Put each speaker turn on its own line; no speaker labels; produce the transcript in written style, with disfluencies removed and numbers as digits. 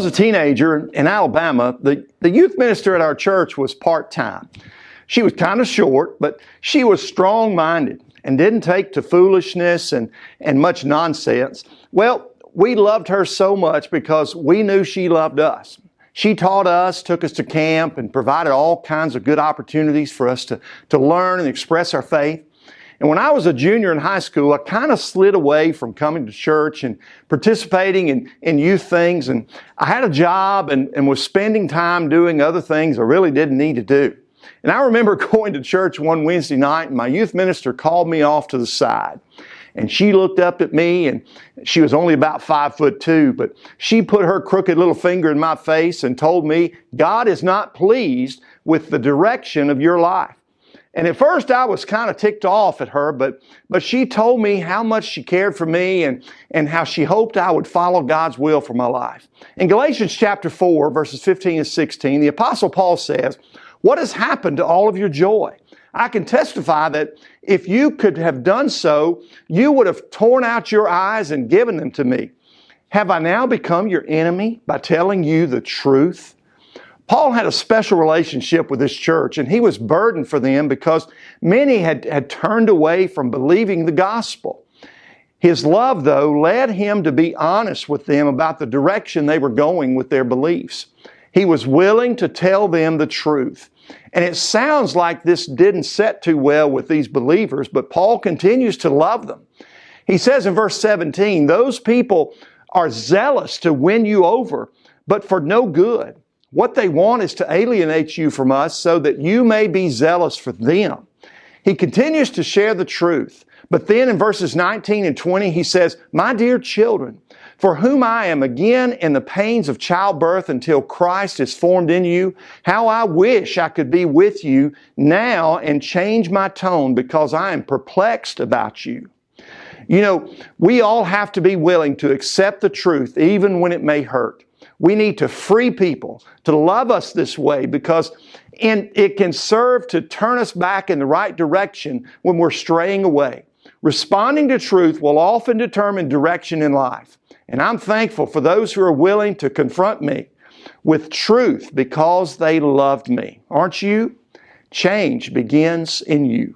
was a teenager in Alabama, the youth minister at our church was part-time. She was kind of short, but she was strong-minded and didn't take to foolishness and much nonsense. Well, we loved her so much because we knew she loved us. She taught us, took us to camp, and provided all kinds of good opportunities for us to learn and express our faith. And when I was a junior in high school, I kind of slid away from coming to church and participating in youth things. And I had a job and was spending time doing other things I really didn't need to do. And I remember going to church one Wednesday night, and my youth minister called me off to the side. And she looked up at me, and she was only about 5'2", but she put her crooked little finger in my face and told me, God is not pleased with the direction of your life. And at first I was kind of ticked off at her, but she told me how much she cared for me and how she hoped I would follow God's will for my life. In Galatians chapter 4, verses 15 and 16, the Apostle Paul says, "What has happened to all of your joy? I can testify that if you could have done so, you would have torn out your eyes and given them to me. Have I now become your enemy by telling you the truth?" Paul had a special relationship with this church, and he was burdened for them because many had turned away from believing the gospel. His love, though, led him to be honest with them about the direction they were going with their beliefs. He was willing to tell them the truth. And it sounds like this didn't set too well with these believers, but Paul continues to love them. He says in verse 17, "Those people are zealous to win you over, but for no good. What they want is to alienate you from us so that you may be zealous for them." He continues to share the truth. But then in verses 19 and 20, he says, "My dear children, for whom I am again in the pains of childbirth until Christ is formed in you, how I wish I could be with you now and change my tone because I am perplexed about you." You know, we all have to be willing to accept the truth even when it may hurt. We need to free people to love us this way because it can serve to turn us back in the right direction when we're straying away. Responding to truth will often determine direction in life. And I'm thankful for those who are willing to confront me with truth because they loved me. Aren't you? Change begins in you.